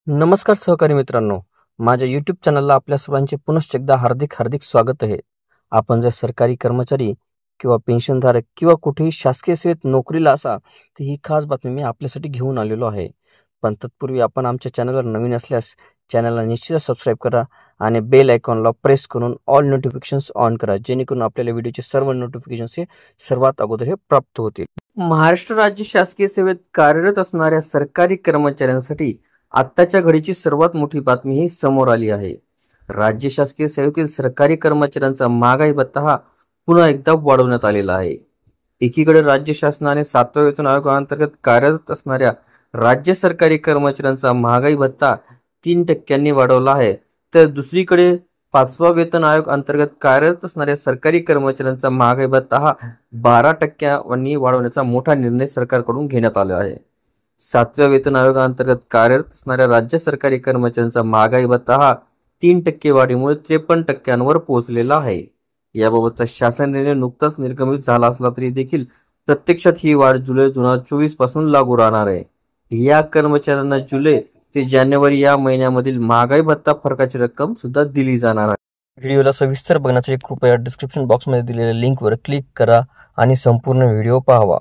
नमस्कार सहकारी मित्रांनो, माझ्या यूट्यूब चॅनलला आपल्या सर्वांचे पुनश्च एकदा हार्दिक स्वागत आहे. आपण जर सरकारी कर्मचारी किंवा पेन्शनधारक किंवा कुठेही शासकीय सेवेत नोकरीला असा तर ही खास बातमी मी आपल्यासाठी घेऊन आलेलो आहे. पण तत्पूर्वी आपण आमच्या चॅनलवर नवीन असल्यास चॅनलला निश्चितच सबस्क्राईब करा आणि बेल आयकॉनला प्रेस करून ऑल नोटिफिकेशन्स ऑन करा, जेणेकरून आपल्याला व्हिडिओचे सर्व नोटिफिकेशन्स हे सर्वात अगोदर हे प्राप्त होतील. महाराष्ट्र राज्य शासकीय सेवेत कार्यरत असणाऱ्या सरकारी कर्मचाऱ्यांसाठी आत्ताच्या घडीची सर्वात मोठी बातमी ही समोर आली आहे. राज्य शासकीय सेवेतील सरकारी कर्मचाऱ्यांचा महागाई भत्ता हा पुन्हा एकदा वाढवण्यात आलेला आहे. एकीकडे राज्य शासनाने 7व्या वेतन आयोगाअंतर्गत कार्यरत असणाऱ्या राज्य सरकारी कर्मचाऱ्यांचा महागाई भत्ता 3% वाढवला आहे, तर दुसरीकडे 5वा वेतन आयोग अंतर्गत कार्यरत असणाऱ्या सरकारी कर्मचाऱ्यांचा महागाई भत्ता हा 12% वाढवण्याचा मोठा निर्णय सरकारकडून घेण्यात आला आहे. 7व्या वेतन आयोगाअंतर्गत कार्यरत असणाऱ्या राज्य सरकारी कर्मचाऱ्यांचा महागाई भत्ता हा 3% वाढीमुळे 53% पोहोचलेला आहे. याबाबतचा शासन निर्णय नुकताच निर्गमित झाला असला तरी देखील प्रत्यक्षात ही वाढ जुलै 2024 पासून लागू राहणार आहे. या कर्मचाऱ्यांना जुलै ते जानेवारी या महिन्यामधील महागाई भत्ता फरकाची रक्कम सुद्धा दिली जाणार आहे. व्हिडिओला सविस्तर बघण्यासाठी कृपया डिस्क्रिप्शन बॉक्समध्ये दिलेल्या लिंकवर क्लिक करा आणि संपूर्ण व्हिडिओ पाहावा.